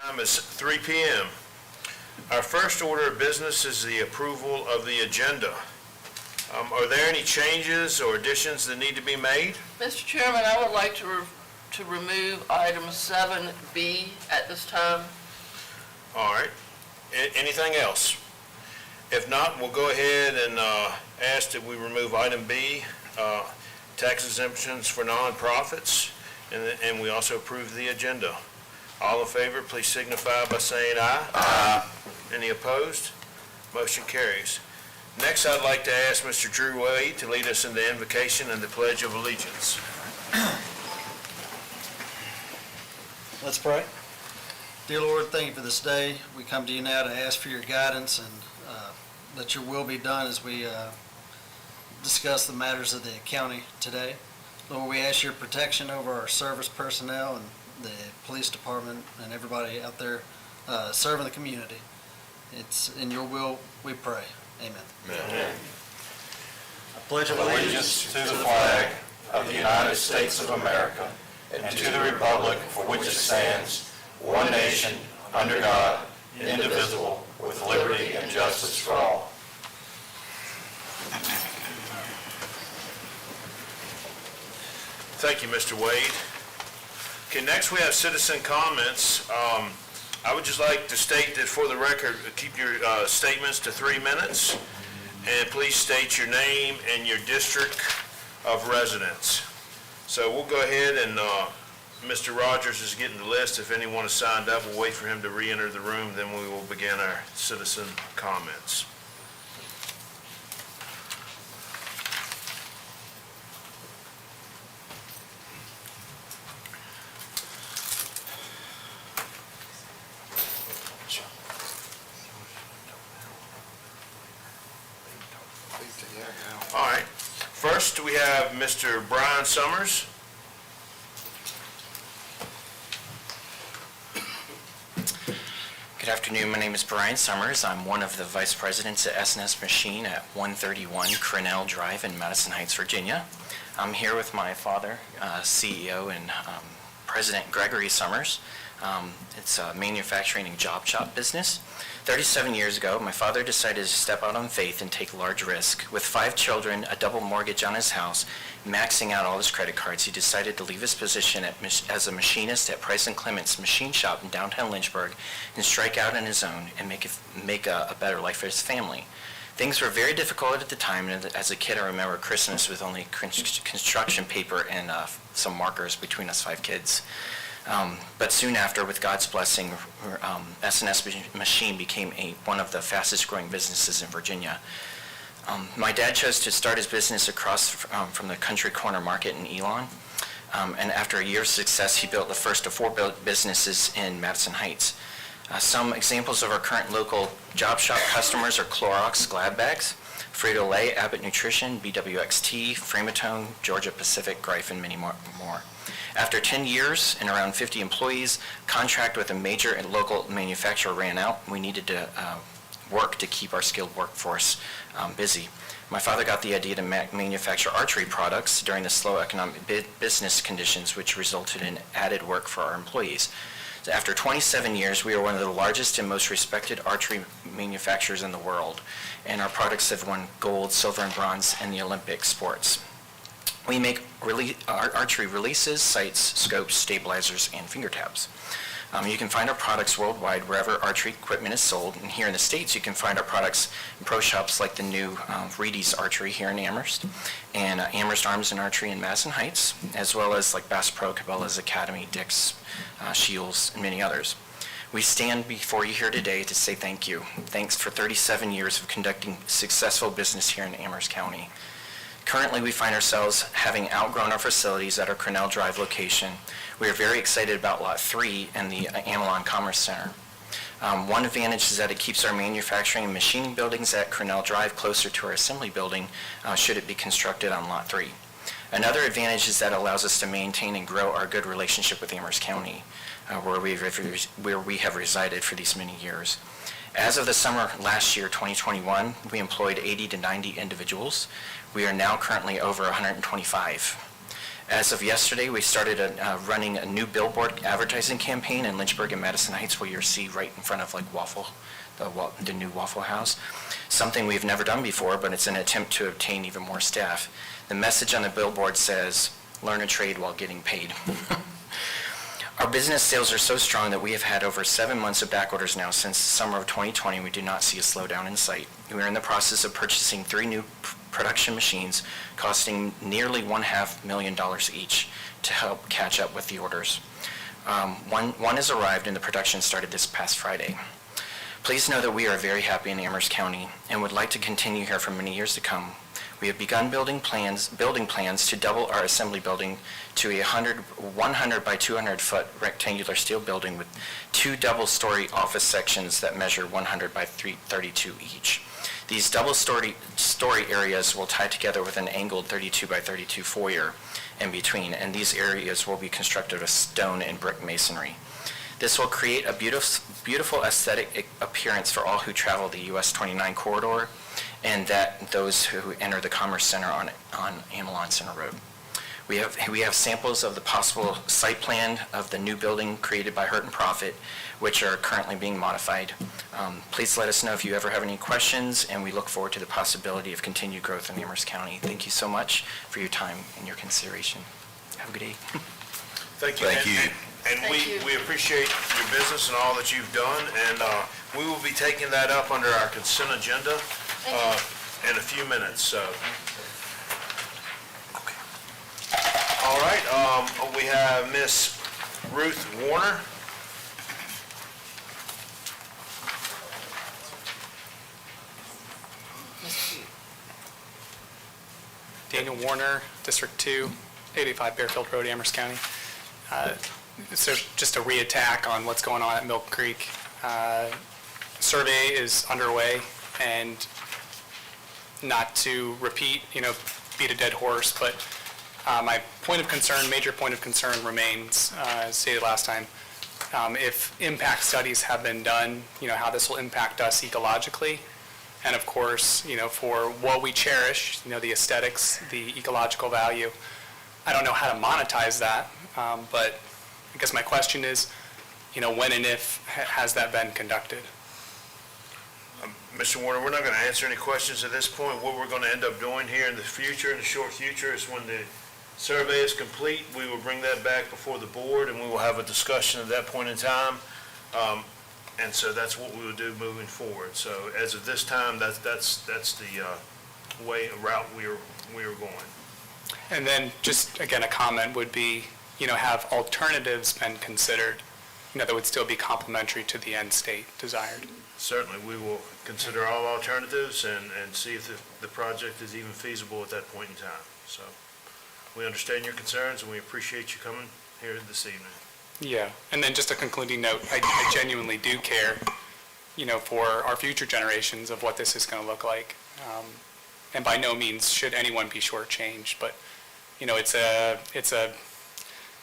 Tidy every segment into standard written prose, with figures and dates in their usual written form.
Time is 3 p.m. Our first order of business is the approval of the agenda. Are there any changes or additions that need to be made? Mr. Chairman, I would like to remove item 7B at this time. All right. Anything else? If not, we'll go ahead and ask that we remove item B, tax exemptions for nonprofits, and we also approve the agenda. All in favor, please signify by saying aye. Aye. Any opposed? Motion carries. Next, I'd like to ask Mr. Drew Wade to lead us in the invocation and the Pledge of Allegiance. Let's pray. Dear Lord, thank you for this day. We come to you now to ask for your guidance and that your will be done as we discuss the matters of the county today. Lord, we ask your protection over our service personnel and the police department and everybody out there serving the community. It's in your will we pray. Amen. Amen. I pledge allegiance to the flag of the United States of America and to the republic for which it stands, one nation, under God, indivisible, with liberty and justice for all. Thank you, Mr. Wade. Okay, next we have citizen comments. I would just like to state that for the record, keep your statements to 3 minutes, and please state your name and your district of residence. So we'll go ahead and Mr. Rogers is getting the list. If anyone is signed up, we'll wait for him to re-enter the room, then we will begin our citizen comments. All right. First, we have Mr. Brian Summers. Good afternoon. My name is Brian Summers. I'm one of the vice presidents at S&S Machine at 131 Crennel Drive in Madison Heights, Virginia. I'm here with my father, CEO and President Gregory Summers. It's a manufacturing and job shop business. 37 years ago, my father decided to step out on faith and take large risk. With 5 children, a double mortgage on his house, maxing out all his credit cards, he decided to leave his position as a machinist at Price & Clement's machine shop in downtown Lynchburg and strike out on his own and make a better life for his family. Things were very difficult at the time, and as a kid I remember Christmas with only construction paper and some markers between us 5 kids. But soon after, with God's blessing, S&S Machine became one of the fastest growing businesses in Virginia. My dad chose to start his business across from the Country Corner Market in Elon. And after a year's success, he built the first of 4 businesses in Madison Heights. Some examples of our current local job shop customers are Clorox Glad Bags, Frito-Lay, Abbott Nutrition, BWXT, Framatome, Georgia Pacific, Greif, and many more. After 10 years and around 50 employees, contract with a major and local manufacturer ran out. We needed to work to keep our skilled workforce busy. My father got the idea to manufacture archery products during the slow economic business conditions, which resulted in added work for our employees. So after 27 years, we are one of the largest and most respected archery manufacturers in the world, and our products have won gold, silver, and bronze in the Olympic sports. We make archery releases, sights, scopes, stabilizers, and finger tabs. You can find our products worldwide wherever archery equipment is sold, and here in the States you can find our products in pro shops like the new Reedy's Archery here in Amherst, and Amherst Arms and Archery in Madison Heights, as well as like Bass Pro, Cabela's Academy, Dick's, Shields, and many others. We stand before you here today to say thank you. Thanks for 37 years of conducting successful business here in Amherst County. Currently, we find ourselves having outgrown our facilities at our Crennel Drive location. We are very excited about Lot 3 and the Amelon Commerce Center. One advantage is that it keeps our manufacturing and machining buildings at Crennel Drive closer to our assembly building should it be constructed on Lot 3. Another advantage is that it allows us to maintain and grow our good relationship with Amherst County, where we have resided for these many years. As of the summer last year, 2021, we employed 80 to 90 individuals. We are now currently over 125. As of yesterday, we started running a new billboard advertising campaign in Lynchburg and Madison Heights, where you'll see right in front of like the new Waffle House. Something we've never done before, but it's an attempt to obtain even more staff. The message on the billboard says, "Learn a trade while getting paid." Our business sales are so strong that we have had over 7 months of back orders now since the summer of 2020. We do not see a slowdown in sight. We are in the process of purchasing 3 new production machines costing nearly $500,000 each to help catch up with the orders. One has arrived and the production started this past Friday. Please know that we are very happy in Amherst County and would like to continue here for many years to come. We have begun building plans to double our assembly building to a 100 by 200 foot rectangular steel building with 2 double-story office sections that measure 100 by 32 each. These double-story areas will tie together with an angled 32 by 32 foyer in between, and these areas will be constructed of stone and brick masonry. This will create a beautiful aesthetic appearance for all who travel the US 29 corridor and that those who enter the Commerce Center on Amelon Center Road. We have samples of the possible site plan of the new building created by Hurt and Profit, which are currently being modified. Please let us know if you ever have any questions, and we look forward to the possibility of continued growth in Amherst County. Thank you so much for your time and your consideration. Have a good day. Thank you. Thank you. And Thank you. we appreciate your business and all that you've done, and we will be taking that up under our consent agenda in a few minutes, so. Okay. All right, we have Miss Ruth Warner. Daniel Warner, District 2, 885 Bearfield Road, Amherst County. So just a reattack on what's going on at Milk Creek. Survey is underway, and not to repeat, beat a dead horse, but my major point of concern remains, as stated last time, if impact studies have been done, how this will impact us ecologically, and of course, for what we cherish, the aesthetics, the ecological value. I don't know how to monetize that, but I guess my question is, when and if has that been conducted? Mr. Warner, we're not going to answer any questions at this point. What we're going to end up doing here in the future, in the short future, is when the survey is complete, we will bring that back before the board, and we will have a discussion at that point in time. And so that's what we will do moving forward. So as of this time, that's the route we are going. And then just, again, a comment would be, have alternatives been considered, that would still be complementary to the end state desired? Certainly, we will consider all alternatives and see if the project is even feasible at that point in time. So we understand your concerns, and we appreciate you coming here this evening. Yeah, and then just a concluding note, I genuinely do care, for our future generations of what this is going to look like. And by no means should anyone be shortchanged, but,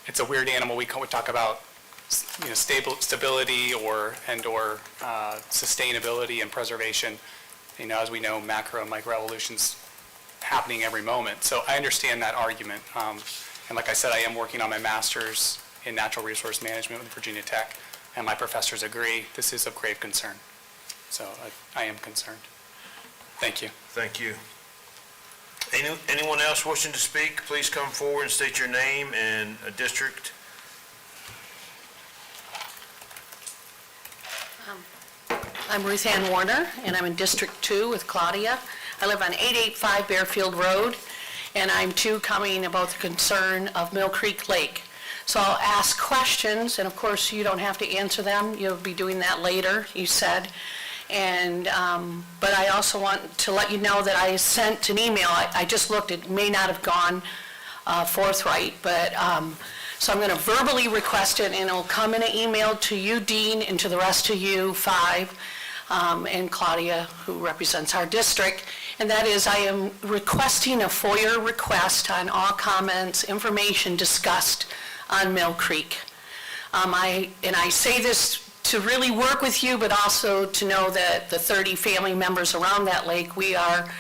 it's a weird animal. We talk about, stability or sustainability and preservation. As we know, macro and micro evolution's happening every moment. So I understand that argument. And like I said, I am working on my master's in natural resource management with Virginia Tech, and my professors agree this is of grave concern. So I am concerned. Thank you. Thank you. Anyone else wishing to speak, please come forward and state your name and district. I'm Ruth Ann Warner, and I'm in District 2 with Claudia. I live on 885 Bearfield Road, and I'm too coming about the concern of Mill Creek Lake. So I'll ask questions, and of course you don't have to answer them. You'll be doing that later, you said. And but I also want to let you know that I sent an email. I just looked. It may not have gone forthright, but so I'm going to verbally request it, and it'll come in an email to you, Dean, and to the rest of you, 5, and Claudia, who represents our district. And that is, I am requesting a FOIA request on all comments, information discussed on Mill Creek. I say this to really work with you, but also to know that the 30 family members around that lake, we are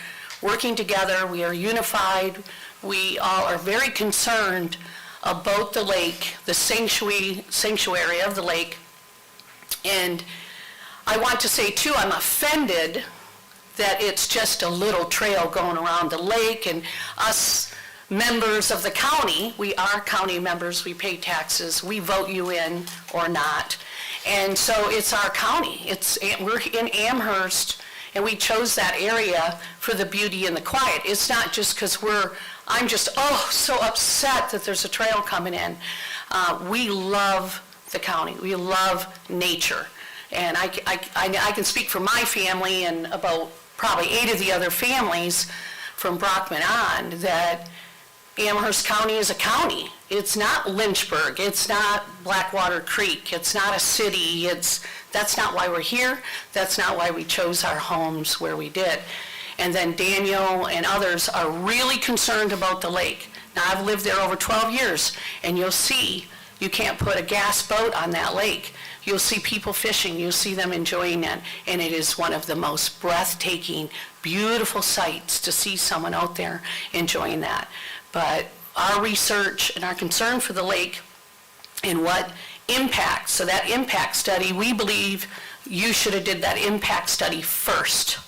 working together, we are unified, we all are very concerned about the lake, the sanctuary of the lake. And I want to say too, I'm offended that it's just a little trail going around the lake, and us members of the county, we are county members, we pay taxes, we vote you in or not. And so it's our county. We're in Amherst, and we chose that area for the beauty and the quiet. It's not just because I'm just, so upset that there's a trail coming in. We love the county. We love nature. And I can speak for my family and about probably 8 of the other families from Brockman on, that Amherst County is a county. It's not Lynchburg. It's not Blackwater Creek. It's not a city. That's not why we're here. That's not why we chose our homes where we did. And then Daniel and others are really concerned about the lake. Now, I've lived there over 12 years, and you'll see, you can't put a gas boat on that lake. You'll see people fishing, you'll see them enjoying it, and it is one of the most breathtaking, beautiful sights to see someone out there enjoying that. But our research and our concern for the lake and what impact, so that impact study, we believe you should have did that impact study first.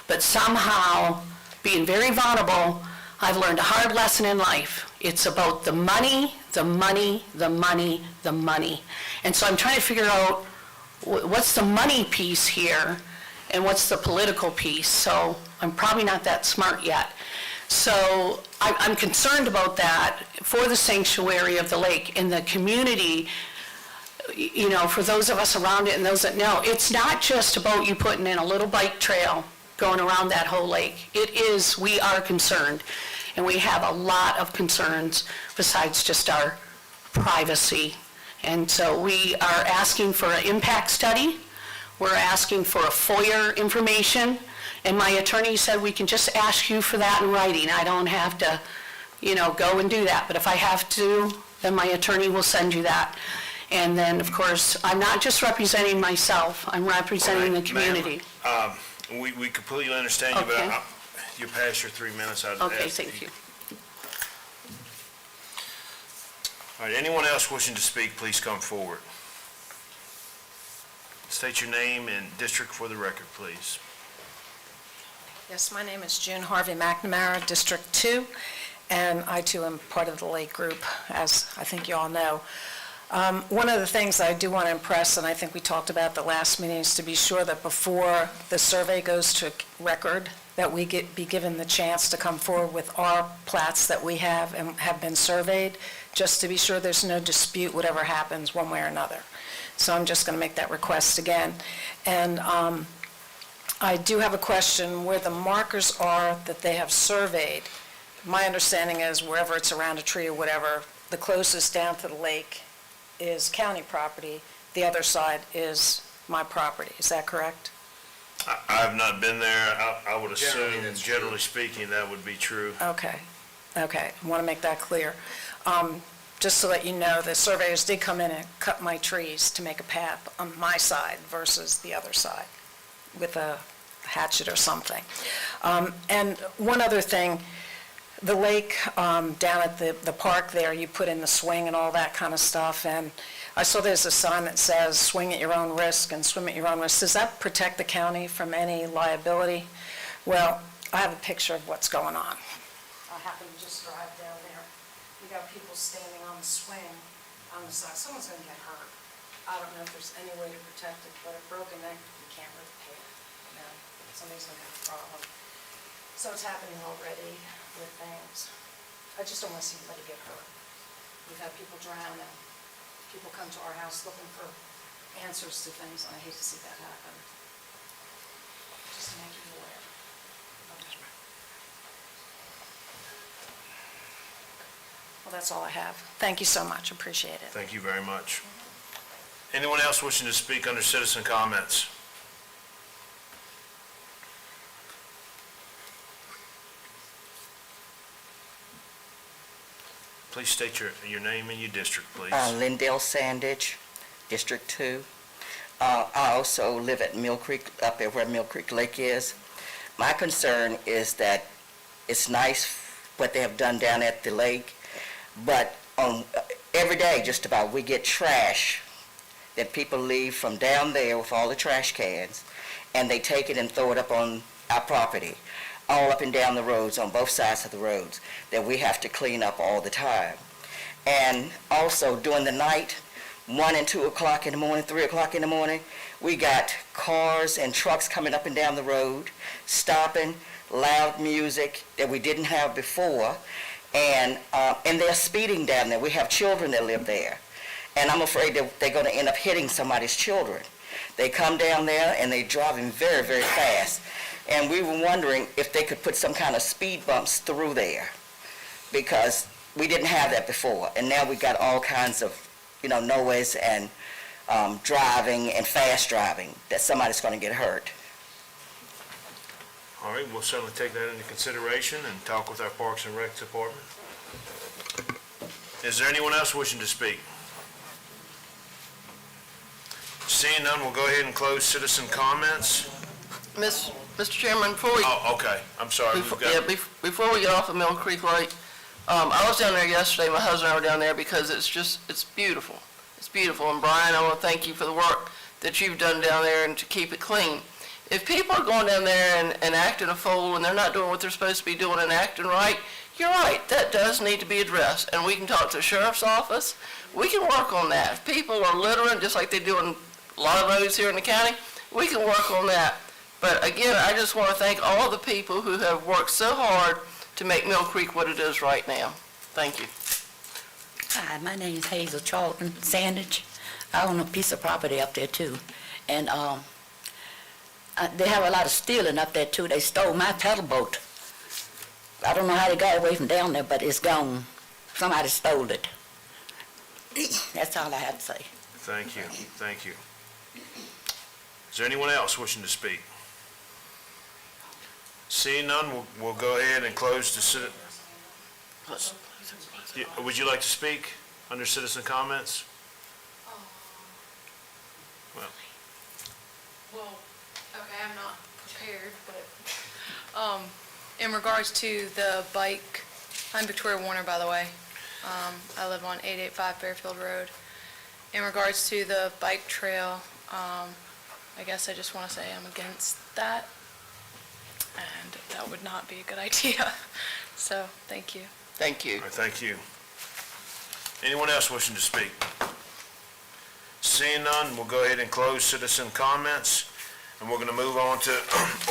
But somehow, being very vulnerable, I've learned a hard lesson in life. It's about the money, the money, the money, the money. And so I'm trying to figure out what's the money piece here and what's the political piece. So I'm probably not that smart yet. So I'm concerned about that for the sanctuary of the lake and the community, you know, for those of us around it and those that know. It's not just about you putting in a little bike trail going around that whole lake. We are concerned, and we have a lot of concerns besides just our privacy. And so we are asking for an impact study. We're asking for a FOIA information, and my attorney said we can just ask you for that in writing. I don't have to, go and do that. But if I have to, then my attorney will send you that. And then, of course, I'm not just representing myself, I'm representing the community. Ma'am, we completely understand you, Okay. but you're past your 3 minutes. Okay, thank you. All right, anyone else wishing to speak, please come forward. State your name and district for the record, please. Yes, my name is June Harvey McNamara, District 2, and I too am part of the Lake Group, as I think you all know. One of the things I do want to impress, and I think we talked about at the last meeting, is to be sure that before the survey goes to record, that we be given the chance to come forward with our plats that we have and have been surveyed, just to be sure there's no dispute whatever happens one way or another. So I'm just going to make that request again. And I do have a question where the markers are that they have surveyed. My understanding is wherever it's around a tree or whatever, the closest down to the lake is county property, the other side is my property. Is that correct? I have not been there. I would assume, generally speaking, that would be true. Okay. I want to make that clear. Just so that you know, the surveyors did come in and cut my trees to make a path on my side versus the other side with a hatchet or something. And one other thing, the lake down at the park there, you put in the swing and all that kind of stuff, and I saw there's a sign that says swing at your own risk and swim at your own risk. Does that protect the county from any liability? Well, I have a picture of what's going on. I happen to just drive down there. You got people standing on the swing on the side. Someone's going to get hurt. I don't know if there's any way to protect it, but a broken neck, you can't repair. Somebody's going to have a problem. So it's happening already with things. I just don't want to see anybody get hurt. We've had people drown and people come to our house looking for answers to things, and I hate to see that happen. Just to make you aware. Okay. Well, that's all I have. Thank you so much. Appreciate it. Thank you very much. Anyone else wishing to speak under citizen comments? Please state your name and your district, please. Lindell Sandage, District 2. I also live at Mill Creek, up there where Mill Creek Lake is. My concern is that it's nice what they have done down at the lake. But every day, just about, we get trash that people leave from down there with all the trash cans, and they take it and throw it up on our property, all up and down the roads, on both sides of the roads, that we have to clean up all the time. And also during the night, 1 and 2 o'clock in the morning, 3 o'clock in the morning, we got cars and trucks coming up and down the road, stopping, loud music that we didn't have before, and they're speeding down there. We have children that live there, and I'm afraid that they're going to end up hitting somebody's children. They come down there and they're driving very, very fast, and we were wondering if they could put some kind of speed bumps through there, because we didn't have that before, and now we got all kinds of, noise and driving and fast driving, that somebody's going to get hurt. All right, we'll certainly take that into consideration and talk with our Parks and Rec Department. Is there anyone else wishing to speak? Seeing none, we'll go ahead and close citizen comments. Mr. Chairman, before we... Oh, okay, I'm sorry. Before we get off of Mill Creek Lake, I was down there yesterday, my husband and I were down there because it's beautiful. It's beautiful, and Brian, I want to thank you for the work that you've done down there and to keep it clean. If people are going down there and acting a fool and they're not doing what they're supposed to be doing and acting right, you're right, that does need to be addressed, and we can talk to the sheriff's office. We can work on that. If people are littering, just like they do on a lot of roads here in the county, we can work on that. But again, I just want to thank all the people who have worked so hard to make Mill Creek what it is right now. Thank you. Hi, my name is Hazel Charlton Sandage. I own a piece of property up there too. And they have a lot of stealing up there too. They stole my pedal boat. I don't know how they got away from down there, but it's gone. Somebody stole it. That's all I have to say. Thank you, thank you. Is there anyone else wishing to speak? Seeing none, we'll go ahead and close the would you like to speak under citizen comments? Well, okay, I'm not prepared, but, in regards to the bike, I'm Victoria Warner, by the way. I live on 885 Fairfield Road. In regards to the bike trail, I guess I just want to say I'm against that, and that would not be a good idea. So, thank you. Thank you. All right, thank you. Anyone else wishing to speak? Seeing none, we'll go ahead and close citizen comments, and we're going to move on to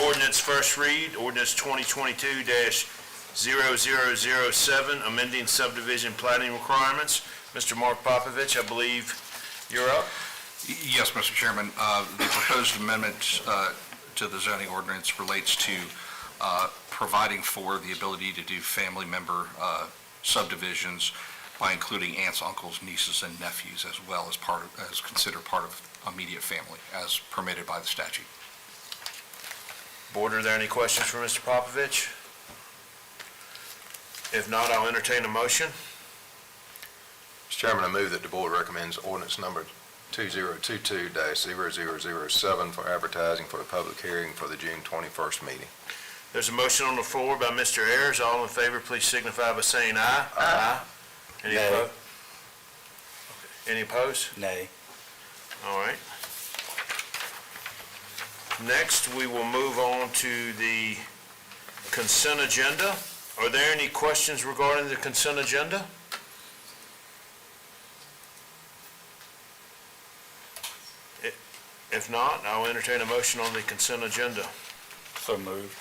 ordinance first read, ordinance 2022-0007, amending subdivision plating requirements. Mr. Mark Popovich, I believe you're up. Yes, Mr. Chairman. The proposed amendment to the zoning ordinance relates to providing for the ability to do family member subdivisions by including aunts, uncles, nieces, and nephews as well as considered part of immediate family as permitted by the statute. Board, are there any questions for Mr. Popovich? If not, I'll entertain a motion. Mr. Chairman, I move that the board recommends ordinance number 2022-0007 for advertising for the public hearing for the June 21st meeting. There's a motion on the floor by Mr. Ayers. All in favor, please signify by saying aye. Aye. Any Nay. opposed? Any opposed? Nay. All right. Next, we will move on to the consent agenda. Are there any questions regarding the consent agenda? If not, I'll entertain a motion on the consent agenda. So moved.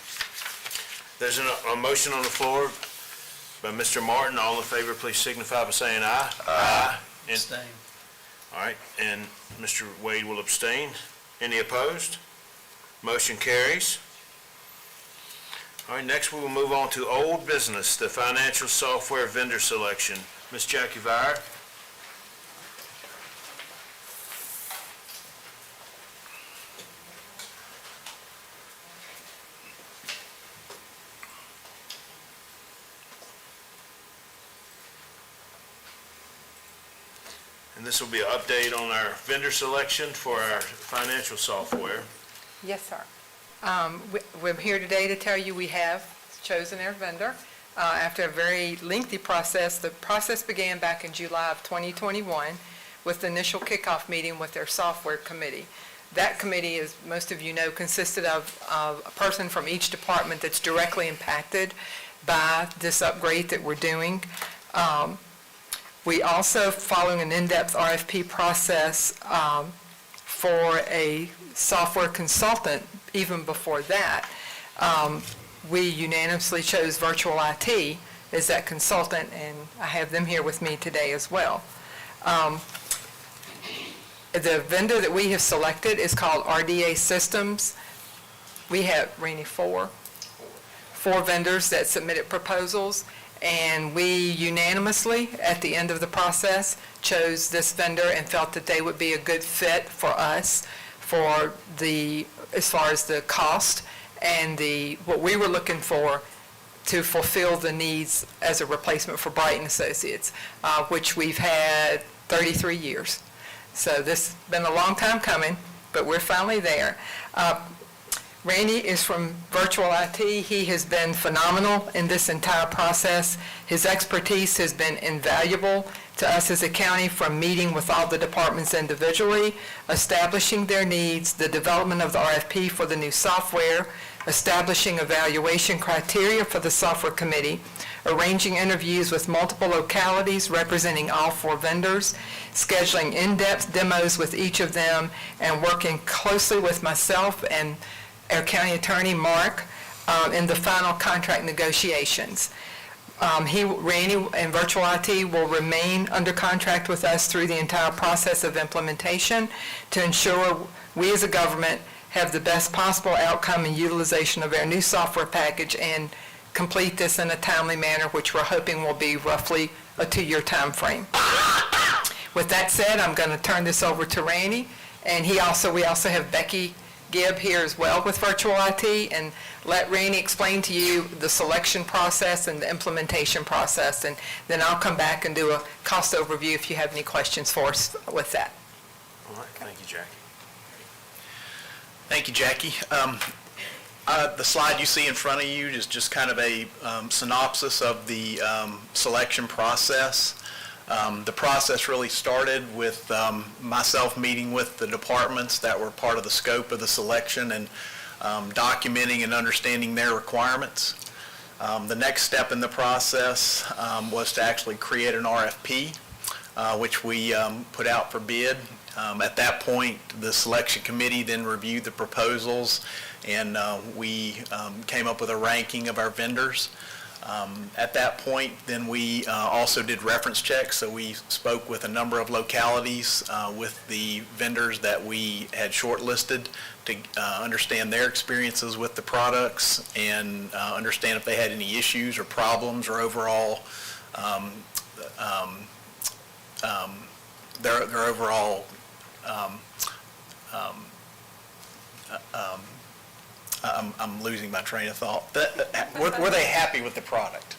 There's a motion on the floor by Mr. Martin. All in favor, please signify by saying aye. Aye. Abstain. All right, and Mr. Wade will abstain. Any opposed? Motion carries. All right, next we will move on to old business, the financial software vendor selection. Ms. Jackie Vire. And this will be an update on our vendor selection for our financial software. Yes, sir. We're here today to tell you we have chosen our vendor. after a very lengthy process. The process began back in July of 2021 with the initial kickoff meeting with their software committee. That committee, as most of you know, consisted of a person from each department that's directly impacted by this upgrade that we're doing. We also, following an in-depth RFP process for a software consultant, even before that, we unanimously chose Virtual IT as that consultant, and I have them here with me today as well. The vendor that we have selected is called RDA Systems. We have, Rainey, four vendors that submitted proposals, and we unanimously, at the end of the process, chose this vendor and felt that they would be a good fit for us for as far as the cost and what we were looking for to fulfill the needs as a replacement for Brighton Associates, which we've had 33 years. So this has been a long time coming, but we're finally there. Randy is from Virtual IT. He has been phenomenal in this entire process. His expertise has been invaluable to us as a county, from meeting with all the departments individually, establishing their needs, the development of the RFP for the new software, establishing evaluation criteria for the software committee, arranging interviews with multiple localities representing all four vendors, scheduling in-depth demos with each of them, and working closely with myself and our county attorney, Mark, in the final contract negotiations. Randy and Virtual IT will remain under contract with us through the entire process of implementation to ensure we as a government have the best possible outcome and utilization of our new software package and complete this in a timely manner, which we're hoping will be roughly a 2-year time frame. With that said, I'm going to turn this over to Randy, and we also have Becky Gibb here as well with Virtual IT, and let Randy explain to you the selection process and the implementation process, and then I'll come back and do a cost overview if you have any questions for us with that. All right, thank you, Jackie. Thank you, Jackie. The slide you see in front of you is just kind of a synopsis of the selection process. The process really started with myself meeting with the departments that were part of the scope of the selection and documenting and understanding their requirements. The next step in the process was to actually create an RFP, which we put out for bid. At that point, the selection committee then reviewed the proposals, and we came up with a ranking of our vendors. At that point, then we also did reference checks, so we spoke with a number of localities with the vendors that we had shortlisted to understand their experiences with the products and understand if they had any issues or problems or overall their overall I'm losing my train of thought. Were they happy with the product?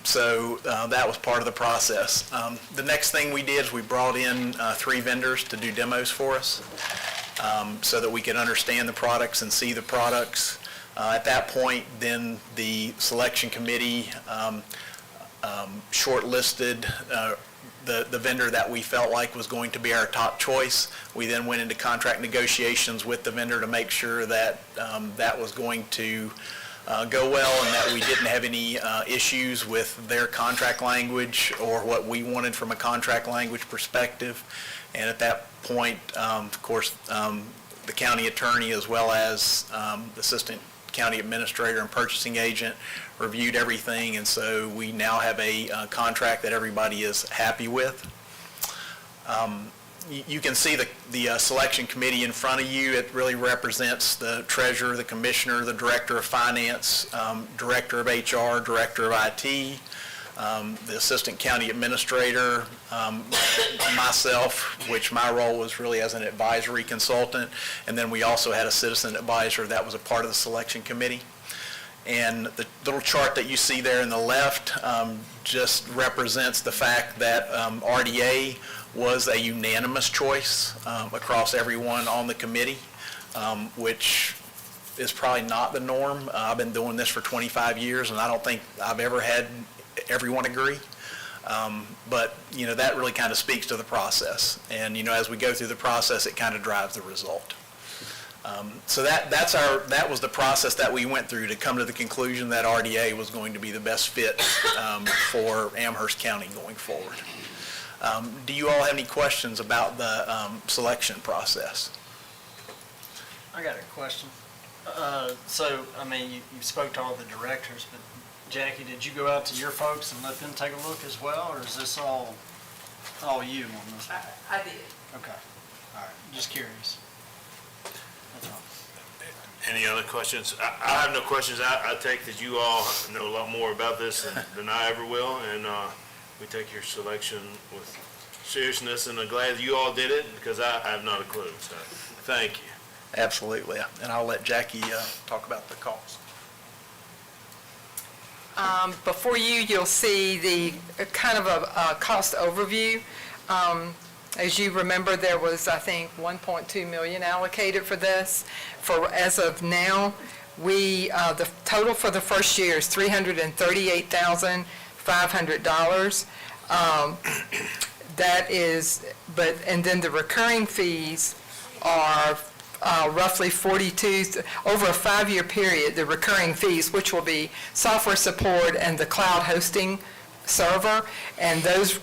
So that was part of the process. The next thing we did is we brought in 3 vendors to do demos for us so that we could understand the products and see the products. At that point, then the selection committee shortlisted the vendor that we felt like was going to be our top choice. We then went into contract negotiations with the vendor to make sure that that was going to go well and that we didn't have any issues with their contract language or what we wanted from a contract language perspective. And at that point, of course, the county attorney as well as the assistant county administrator and purchasing agent reviewed everything, and so we now have a contract that everybody is happy with. You can see the selection committee in front of you. It really represents the treasurer, the commissioner, the director of finance, director of HR, director of IT, the assistant county administrator, myself, which my role was really as an advisory consultant, and then we also had a citizen advisor that was a part of the selection committee. And the little chart that you see there in the left just represents the fact that RDA was a unanimous choice across everyone on the committee, which is probably not the norm. I've been doing this for 25 years, and I don't think I've ever had everyone agree. But, that really kind of speaks to the process. And, as we go through the process, it kind of drives the result. So that was the process that we went through to come to the conclusion that RDA was going to be the best fit for Amherst County going forward. Do you all have any questions about the selection process? I got a question. You spoke to all the directors, but Jackie, did you go out to your folks and let them take a look as well, or is this all you on this? I did. Okay, all right, just curious. That's all. Any other questions? I have no questions. I take that you all know a lot more about this than I ever will, and we take your selection with seriousness, and I'm glad you all did it, because I have not a clue, so thank you. Absolutely, and I'll let Jackie talk about the cost. Before you'll see the kind of a cost overview. As you remember, there was, I think, $1.2 million allocated for this. As of now, the total for the first year is $338,500. And then the recurring fees are roughly 42, over a 5-year period, the recurring fees, which will be software support and the cloud hosting server, and those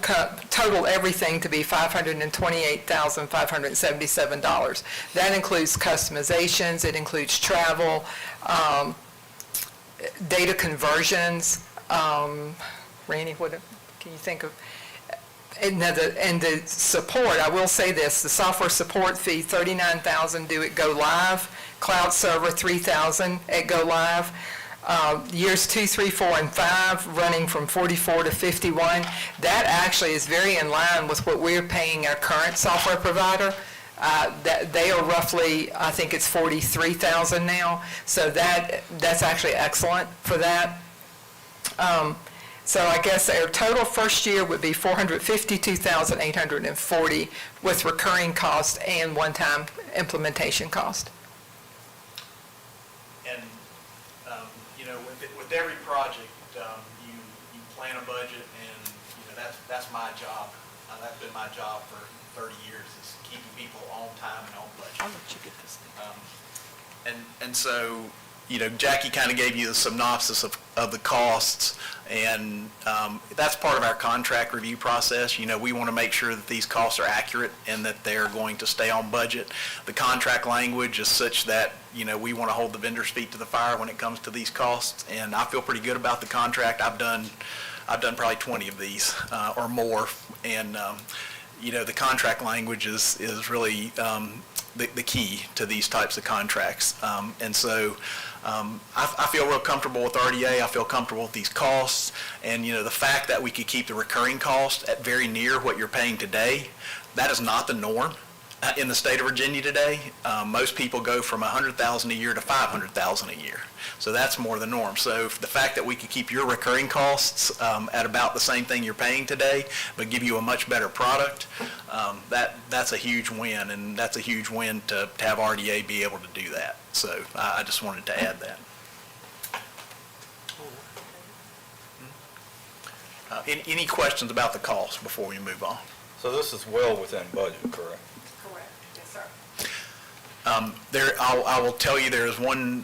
total everything to be $528,577. That includes customizations, it includes travel, data conversions. Randy, what can you think of? And the support, I will say this, the software support fee, $39,000 do it go live, cloud server, $3,000 at go live. Years 2, 3, 4, and 5, running from 44 to 51. That actually is very in line with what we're paying our current software provider. That they are roughly, I think it's $43,000 now. So that's actually excellent for that. So I guess our total first year would be $452,840 with recurring cost and one-time implementation cost. And, with every project, you plan a budget, and, that's my job. That's been my job for 30 years, is keeping people on time and on budget. I'll let you get this thing. And so, Jackie kind of gave you the synopsis of the costs, and that's part of our contract review process. We want to make sure that these costs are accurate and that they're going to stay on budget. The contract language is such that, we want to hold the vendor's feet to the fire when it comes to these costs, and I feel pretty good about the contract. I've done probably 20 of these or more, and the contract language is really the key to these types of contracts. And so I feel real comfortable with RDA. I feel comfortable with these costs. And, the fact that we could keep the recurring cost at very near what you're paying today, that is not the norm in the state of Virginia today. Most people go from $100,000 a year to $500,000 a year. So that's more the norm. So the fact that we could keep your recurring costs at about the same thing you're paying today, but give you a much better product, that's a huge win, and that's a huge win to have RDA be able to do that. So I just wanted to add that. Any questions about the cost before we move on? So this is well within budget, correct? Correct, yes, sir. I will tell you there is one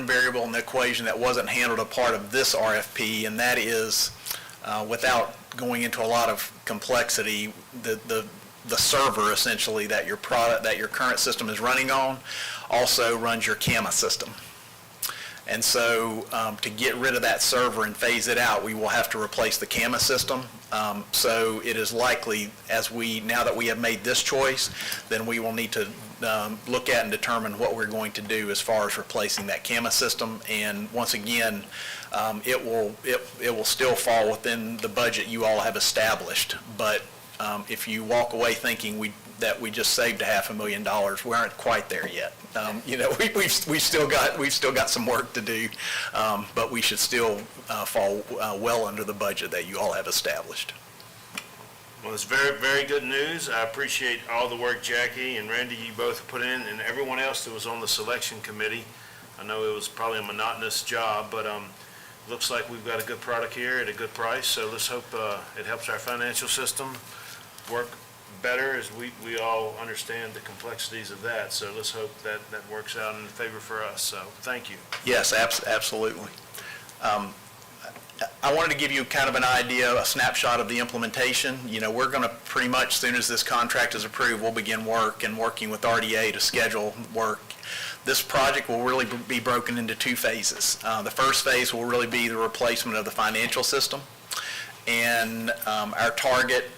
variable in the equation that wasn't handled a part of this RFP, and that is, without going into a lot of complexity, the server essentially that your current system is running on also runs your CAMA system. And so to get rid of that server and phase it out, we will have to replace the CAMA system. So it is likely, now that we have made this choice, then we will need to look at and determine what we're going to do as far as replacing that CAMA system. And once again, it will still fall within the budget you all have established. But if you walk away thinking that we just saved $500,000, we aren't quite there yet. We've still got some work to do, but we should still fall well under the budget that you all have established. Well, it's very, very good news. I appreciate all the work Jackie and Randy, you both put in, and everyone else that was on the selection committee. I know it was probably a monotonous job, but looks like we've got a good product here at a good price, so let's hope it helps our financial system work better, as we all understand the complexities of that, so let's hope that works out in favor for us, so thank you. Yes, absolutely. I wanted to give you kind of an idea, a snapshot of the implementation. You know, we're going to pretty much, as soon as this contract is approved, we'll begin working with RDA to schedule work. This project will really be broken into two phases. The first phase will really be the replacement of the financial system. And our target,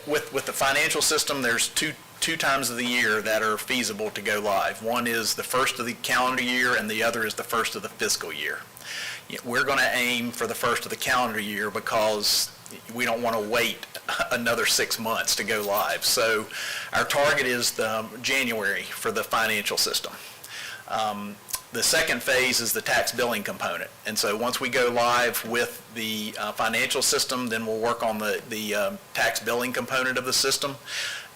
with the financial system, there's two times of the year that are feasible to go live. One is the first of the calendar year, and the other is the first of the fiscal year. We're going to aim for the first of the calendar year because we don't want to wait another 6 months to go live. So our target is January for the financial system. The second phase is the tax billing component. And so once we go live with the financial system, then we'll work on the tax billing component of the system.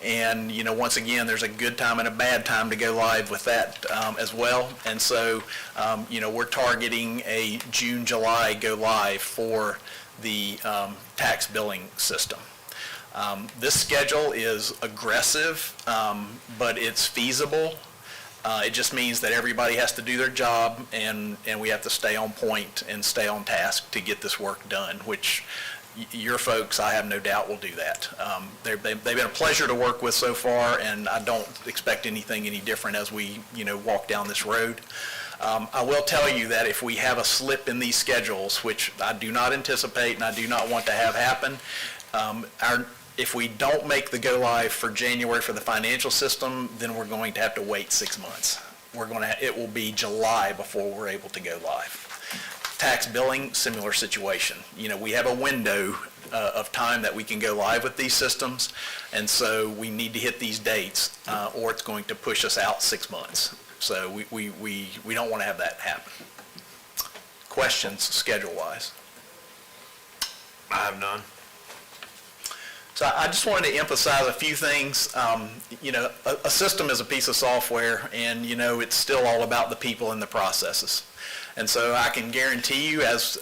And, you know, once again, there's a good time and a bad time to go live with that as well. And so, you know, we're targeting a June, July go live for the tax billing system. This schedule is aggressive, but it's feasible. It just means that everybody has to do their job, and we have to stay on point and stay on task to get this work done, which your folks, I have no doubt, will do that. They've been a pleasure to work with so far, and I don't expect anything any different as we, you know, walk down this road. I will tell you that if we have a slip in these schedules, which I do not anticipate and I do not want to have happen, if we don't make the go live for January for the financial system, then we're going to have to wait 6 months. It will be July before we're able to go live. Tax billing, similar situation. You know, we have a window of time that we can go live with these systems, and so we need to hit these dates, or it's going to push us out 6 months. So we don't want to have that happen. Questions, schedule-wise? I have none. So I just wanted to emphasize a few things. You know, a system is a piece of software, and, you know, it's still all about the people and the processes. And so I can guarantee you, as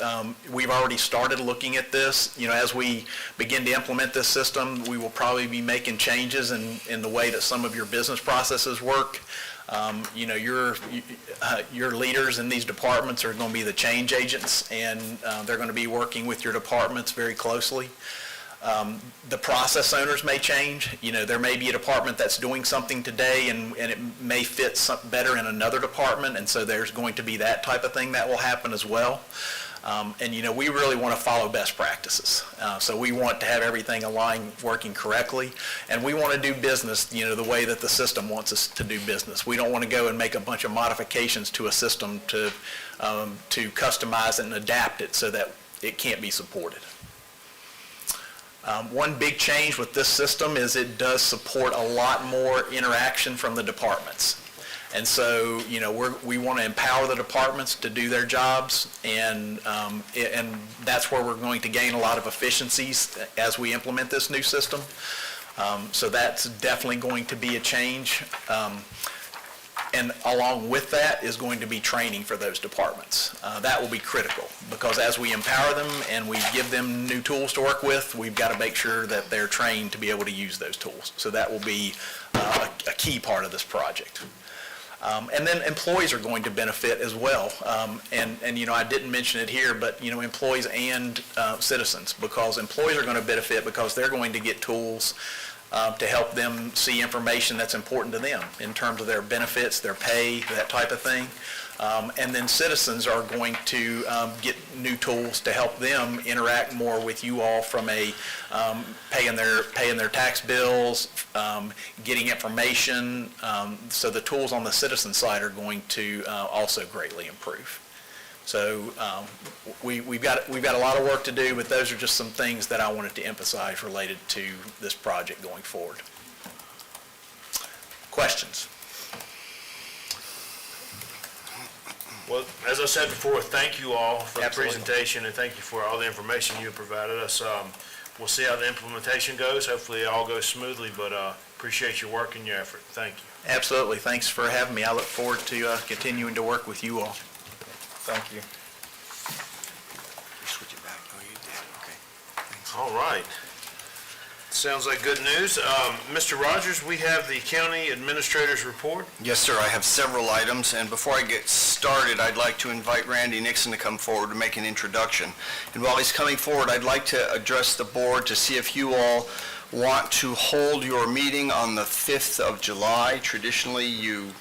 we've already started looking at this, you know, as we begin to implement this system, we will probably be making changes in the way that some of your business processes work. You know, your leaders in these departments are going to be the change agents, and they're going to be working with your departments very closely. The process owners may change. You know, there may be a department that's doing something today and it may fit better in another department, and so there's going to be that type of thing that will happen as well. And, you know, we really want to follow best practices. So we want to have everything aligned, working correctly, and we want to do business, you know, the way that the system wants us to do business. We don't want to go and make a bunch of modifications to a system to customize it and adapt it so that it can't be supported. One big change with this system is it does support a lot more interaction from the departments. And so, you know, we want to empower the departments to do their jobs, and that's where we're going to gain a lot of efficiencies as we implement this new system. So that's definitely going to be a change. And along with that is going to be training for those departments. That will be critical, because as we empower them and we give them new tools to work with, we've got to make sure that they're trained to be able to use those tools. So that will be a key part of this project. And then employees are going to benefit as well. And you know, I didn't mention it here, but, you know, employees and citizens, because employees are going to benefit because they're going to get tools to help them see information that's important to them in terms of their benefits, their pay, that type of thing. And then citizens are going to get new tools to help them interact more with you all from a paying their tax bills, getting information. So the tools on the citizen side are going to also greatly improve. So we've got a lot of work to do, but those are just some things that I wanted to emphasize related to this project going forward. Questions? Well, as I said before, thank you all for the presentation, and thank you for all the information you provided us. We'll see how the implementation goes. Hopefully it all goes smoothly, but appreciate your work and your effort. Thank you. Absolutely. Thanks for having me. I look forward to continuing to work with you all. Thank you. Switch it back. Oh, you did, okay. Thanks. All right. Sounds like good news. Mr. Rogers, we have the county administrator's report. Yes, sir. I have several items, and before I get started, I'd like to invite Randy Nixon to come forward to make an introduction. And while he's coming forward, I'd like to address the board to see if you all want to hold your meeting on the 5th of July. Traditionally, you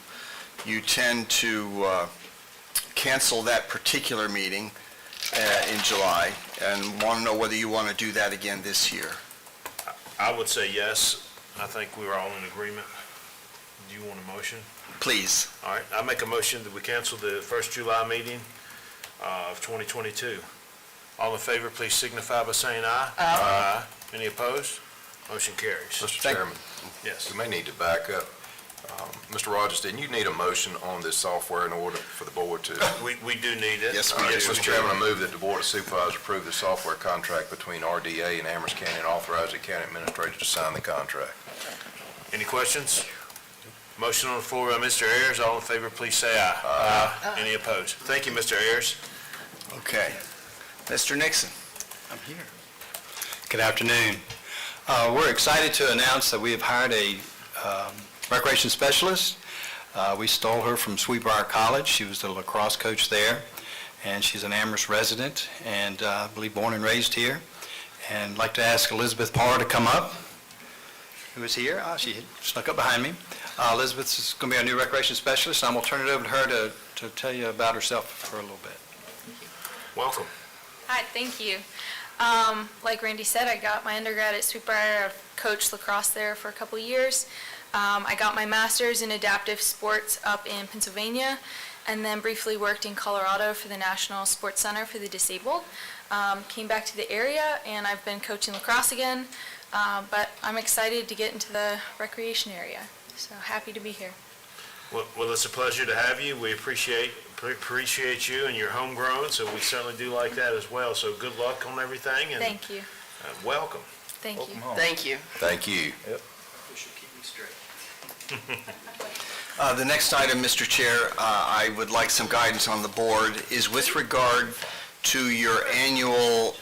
tend to cancel that particular meeting in July, and want to know whether you want to do that again this year. I would say yes. I think we were all in agreement. Do you want a motion? Please. All right, I make a motion that we cancel the first July meeting of 2022. All in favor, please signify by saying aye. Aye. Any opposed? Motion carries. Mr. Chairman, Yes. we may need to back up. Mr. Rogers, didn't you need a motion on this software in order for the board to? We do need it. Yes, All right, Mr. Chairman, I move that the Board of Supervisors approve the software contract between RDA and Amherst County and authorize the county administrator to sign the contract. Any questions? Motion on the floor by Mr. Ayers. All in favor, please say aye. Aye. Any opposed? Thank you, Mr. Ayers. Okay. Mr. Nixon. I'm here. Good afternoon. We're excited to announce that we have hired a recreation specialist. We stole her from Sweetbriar College. She was the lacrosse coach there, and she's an Amherst resident and I believe born and raised here. And I'd like to ask Elizabeth Parr to come up, who is here. She snuck up behind me. Elizabeth is going to be our new recreation specialist, and I'm going to turn it over to her to tell you about herself for a little bit. Welcome. Hi, thank you. Like Randy said, I got my undergrad at Sweetbriar. I've coached lacrosse there for a couple years. I got my master's in adaptive sports up in Pennsylvania, and then briefly worked in Colorado for the National Sports Center for the Disabled. Came back to the area, and I've been coaching lacrosse again, but I'm excited to get into the recreation area, so happy to be here. Well, it's a pleasure to have you. We appreciate you, and you're homegrown, so we certainly do like that as well. So good luck on everything, and Thank you. Welcome. Thank you. Thank you. Tk you. The next item, Mr. Chair, I would like some guidance on the board, is with regard to your annual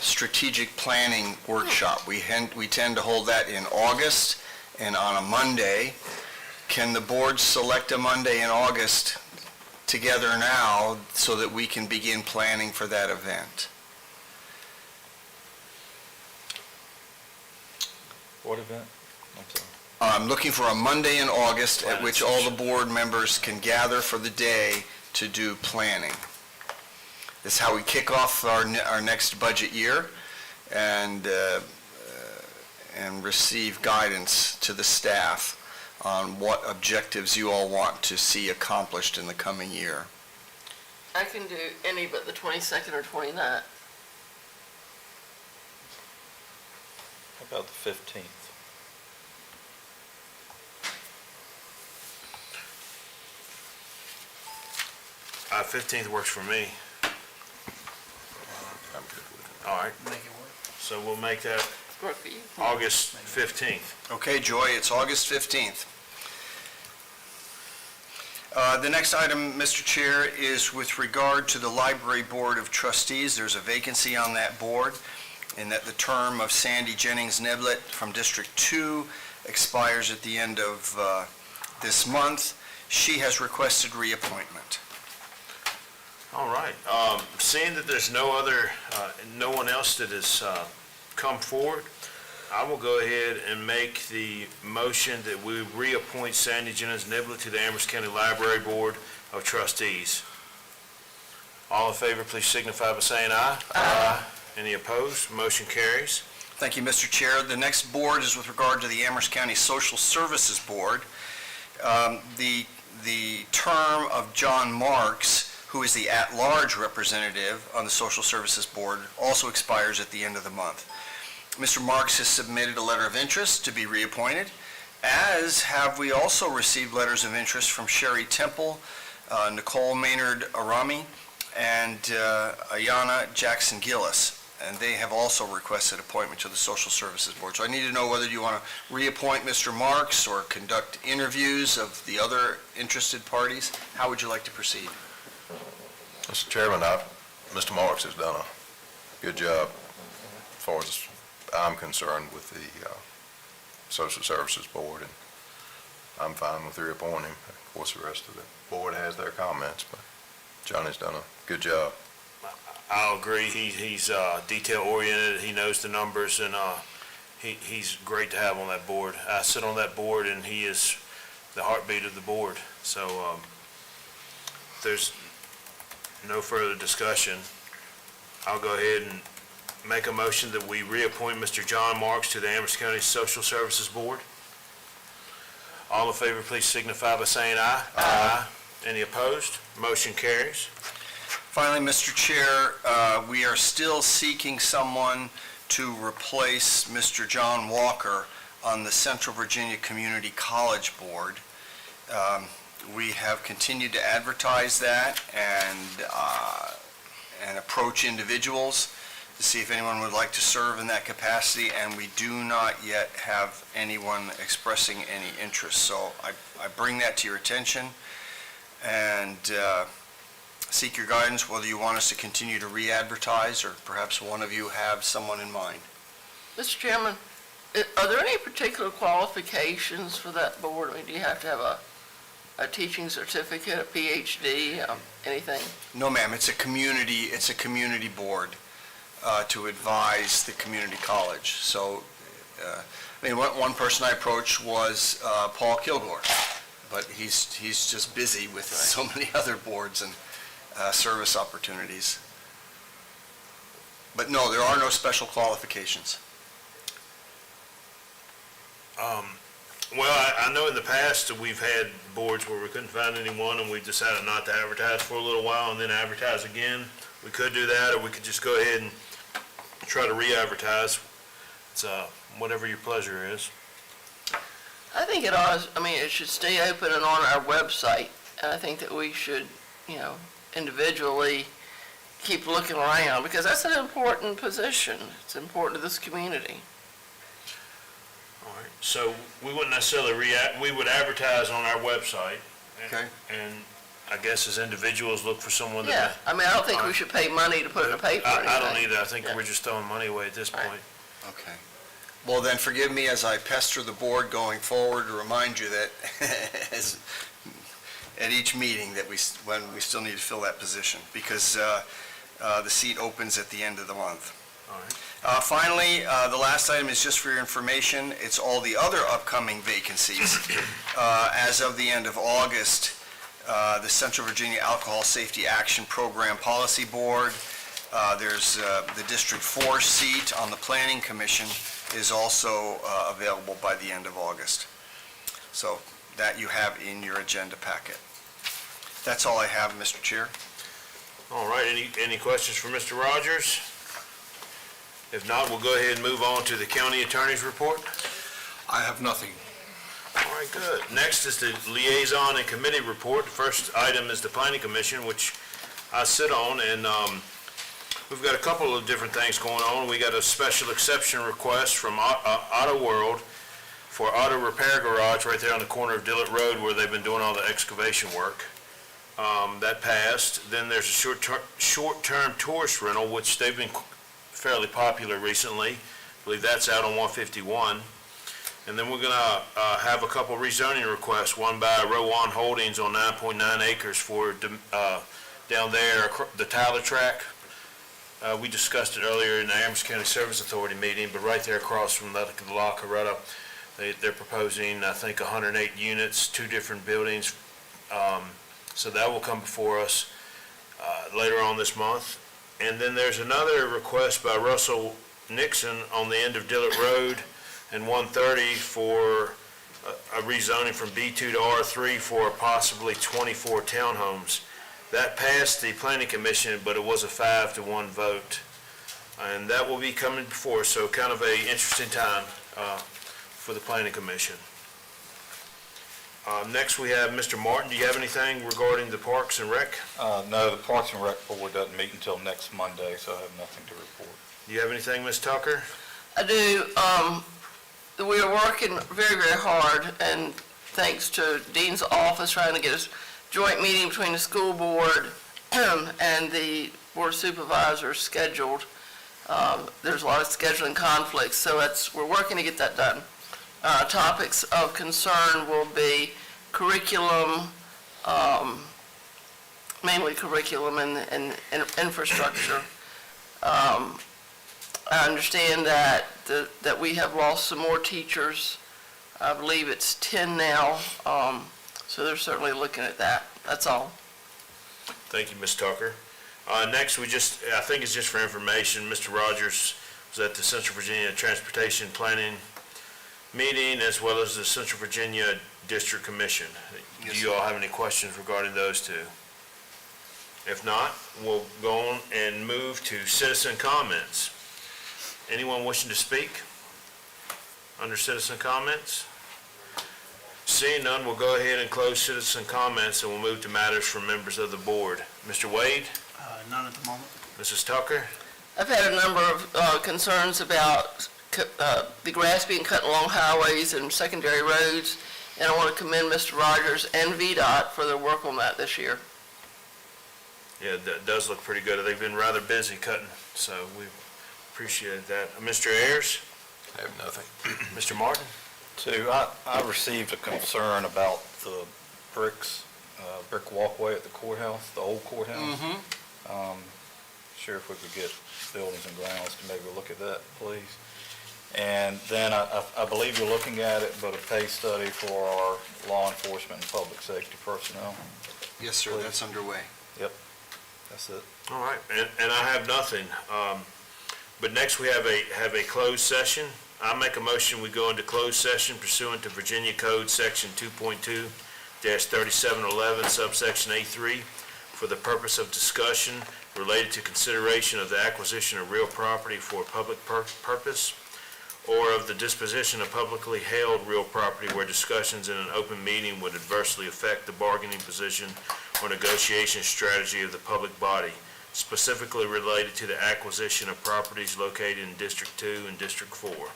strategic planning workshop. We tend to hold that in August and on a Monday. Can the board select a Monday in August together now so that we can begin planning for that event? What event? I'm sorry. I'm looking for a Monday in August at which all the board members can gather for the day to do planning. This is how we kick off our next budget year and receive guidance to the staff on what objectives you all want to see accomplished in the coming year. I can do any but the 22nd or 29th. How about the 15th? 15th works for me. I'm good with it. All right, Make it work. so we'll make that Work for you. August 15th. Okay, Joy, it's August 15th. The next item, Mr. Chair, is with regard to the Library Board of Trustees. There's a vacancy on that board, in that the term of Sandy Jennings Niblett from District 2 expires at the end of this month. She has requested reappointment. All right, seeing that there's no one else that has come forward, I will go ahead and make the motion that we reappoint Sandy Jennings Niblett to the Amherst County Library Board of Trustees. All in favor, please signify by saying aye. Aye. Any opposed? Motion carries. Thank you, Mr. Chair. The next board is with regard to the Amherst County Social Services Board. The term of John Marks, who is the at-large representative on the Social Services Board, also expires at the end of the month. Mr. Marks has submitted a letter of interest to be reappointed, as have we also received letters of interest from Sherry Temple, Nicole Maynard Arami, and Ayana Jackson Gillis. and they have also requested appointment to the Social Services Board. So I need to know whether you want to reappoint Mr. Marks or conduct interviews of the other interested parties. How would you like to proceed? Mr. Chairman, Mr. Marks has done a good job as far as I'm concerned with the Social Services Board, and I'm fine with reappointing him. Of course, the rest of the board has their comments, but Johnny's done a good job. I'll agree. He's detail-oriented, he knows the numbers, and he's great to have on that board. I sit on that board, and he is the heartbeat of the board. So there's no further discussion. I'll go ahead and make a motion that we reappoint Mr. John Marks to the Amherst County Social Services Board. All in favor, please signify by saying aye. Aye. Any opposed? Motion carries. Finally, Mr. Chair, we are still seeking someone to replace Mr. John Walker on the Central Virginia Community College Board. We have continued to advertise that and approach individuals to see if anyone would like to serve in that capacity, and we do not yet have anyone expressing any interest. So I bring that to your attention and seek your guidance whether you want us to continue to re-advertise or perhaps one of you have someone in mind. Mr. Chairman, are there any particular qualifications for that board? I mean, do you have to have a teaching certificate, a PhD, anything? No, ma'am, it's a community board to advise the community college. So, I mean, one person I approached was Paul Kilgore, but he's just busy with so many other boards and service opportunities. But no, there are no special qualifications. Well, I know in the past that we've had boards where we couldn't find anyone and we decided not to advertise for a little while and then advertise again. We could do that, or we could just go ahead and try to re-advertise. It's whatever your pleasure is. I think it should stay open and on our website. And I think that we should, individually keep looking around, because that's an important position. It's important to this community. All right, so we wouldn't necessarily we would advertise on our website. Okay. And I guess as individuals, look for someone Yeah, that. I don't think we should pay money to put in a paper or anything. I don't either. I think we're just throwing money away at this point. Okay. Well, then forgive me as I pester the board going forward to remind you that at each meeting that when we still need to fill that position, because the seat opens at the end of the month. All right. Finally, the last item is just for your information. It's all the other upcoming vacancies. As of the end of August, the Central Virginia Alcohol Safety Action Program Policy Board, there's the District 4 seat on the Planning Commission is also available by the end of August. So that you have in your agenda packet. That's all I have, Mr. Chair. All right, any questions for Mr. Rogers? If not, we'll go ahead and move on to the county attorney's report. I have nothing. All right, good. Next is the liaison and committee report. The first item is the planning commission, which I sit on, and we've got a couple of different things going on. We got a special exception request from Auto World for auto repair garage right there on the corner of Dillett Road where they've been doing all the excavation work. That passed. Then there's a short-term tourist rental, which they've been fairly popular recently. I believe that's out on 151. And then we're going to have a couple rezoning requests, one by Rowan Holdings on 9.9 acres for down there, the Tyler track. We discussed it earlier in the Amherst County Service Authority meeting, but right there across from the La Coretta, they're proposing, I think, 108 units, 2 different buildings. So that will come before us later on this month. And then there's another request by Russell Nixon on the end of Dillett Road and 130 for a rezoning from B2 to R3 for possibly 24 townhomes. That passed the planning commission, but it was a 5-1 vote. And that will be coming before us, so kind of a interesting time for the planning commission. Next, we have Mr. Martin. Do you have anything regarding the Parks and Rec? No, the Parks and Rec Board doesn't meet until next Monday, so I have nothing to report. Do you have anything, Ms. Tucker? I do. We are working very, very hard, and thanks to Dean's office trying to get a joint meeting between the school board and the board of supervisors scheduled. There's a lot of scheduling conflicts, so we're working to get that done. Topics of concern will be curriculum, mainly curriculum and infrastructure. I understand that we have lost some more teachers. I believe it's 10 now, so they're certainly looking at that. That's all. Thank you, Ms. Tucker. Next, I think it's just for information, Mr. Rogers was at the Central Virginia Transportation Planning meeting as well as the Central Virginia District Commission. Do you all have any questions regarding those two? If not, we'll go on and move to citizen comments. Anyone wishing to speak under citizen comments? Seeing none, we'll go ahead and close citizen comments and we'll move to matters from members of the board. Mr. Wade? None at the moment. Mrs. Tucker? I've had a number of concerns about the grass being cut along highways and secondary roads, and I want to commend Mr. Rogers and VDOT for their work on that this year. Yeah, that does look pretty good. They've been rather busy cutting, so we appreciate that. Mr. Ayers? I have nothing. Mr. Martin? So I received a concern about the brick walkway at the courthouse, the old courthouse. Sheriff, we could get buildings and grounds to maybe look at that, please. And then I believe you're looking at it, but a pay study for our law enforcement and public safety personnel. Yes, sir, that's underway. Yep, that's it. All right, and I have nothing. But next we have a closed session. I make a motion we go into closed session pursuant to Virginia Code Section 2.2-3711 subsection A3 for the purpose of discussion related to consideration of the acquisition of real property for a public purpose or of the disposition of publicly held real property where discussions in an open meeting would adversely affect the bargaining position or negotiation strategy of the public body, specifically related to the acquisition of properties located in District 2 and District 4.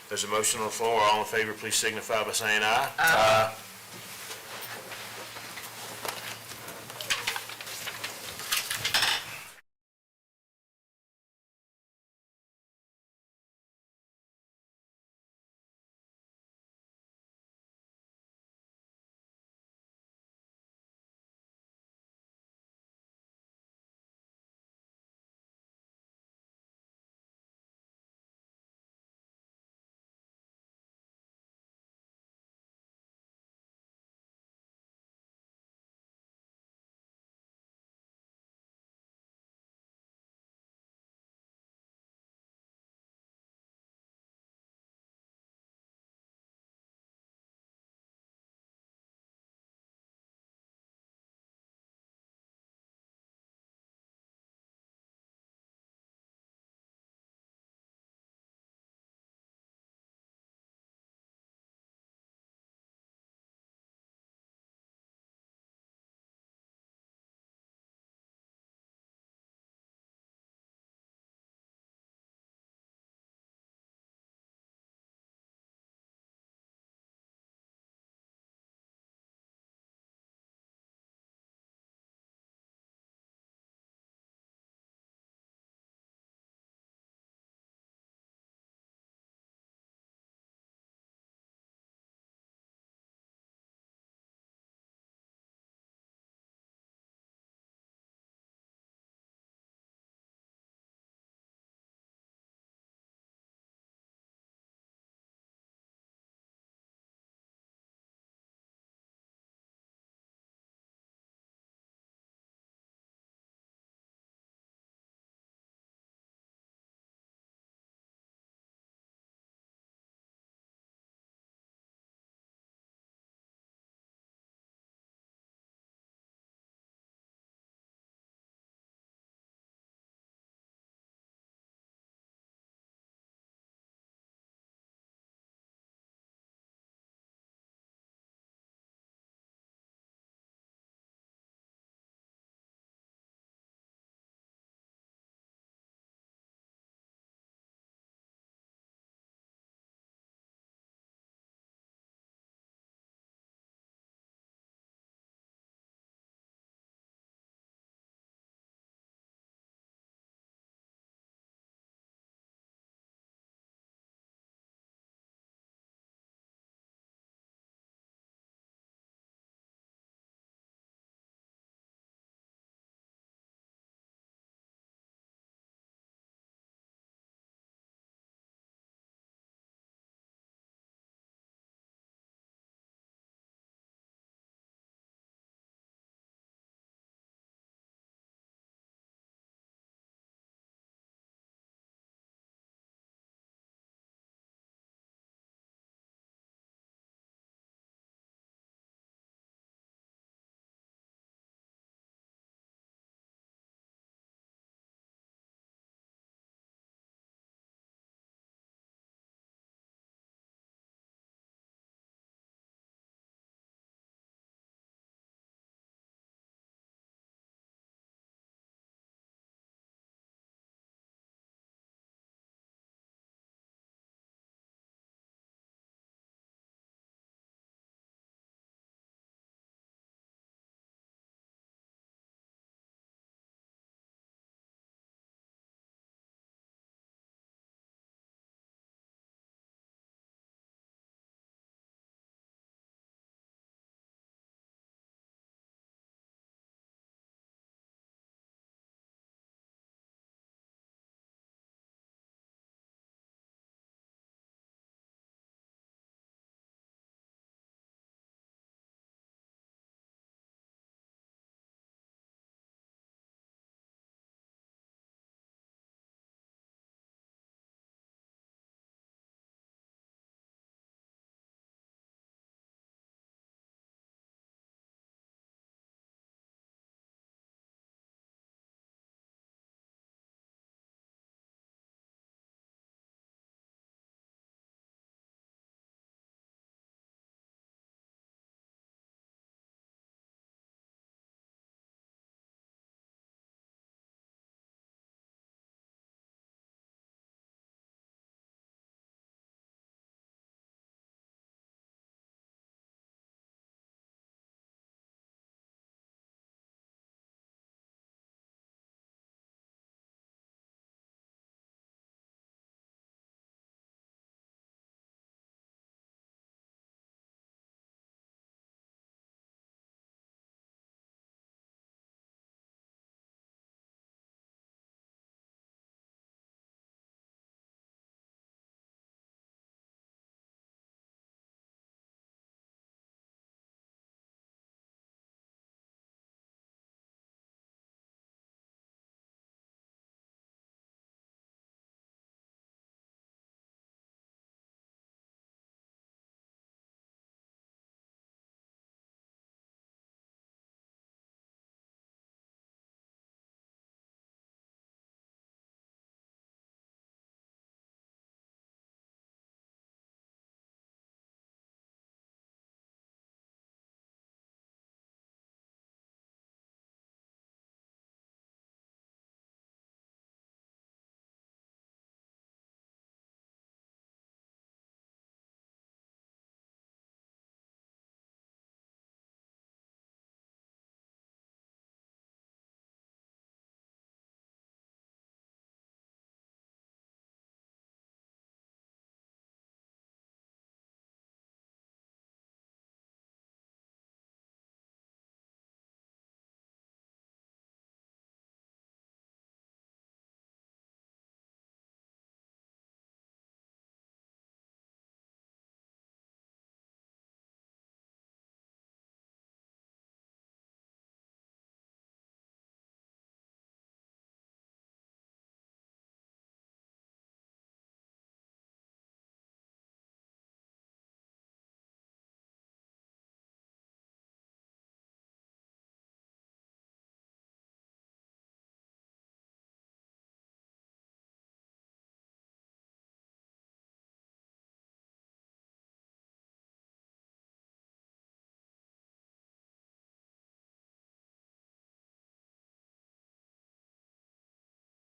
There's a motion on the floor. All in favor, please signify by saying aye. Aye.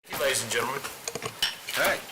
Thank you, ladies and gentlemen. All right.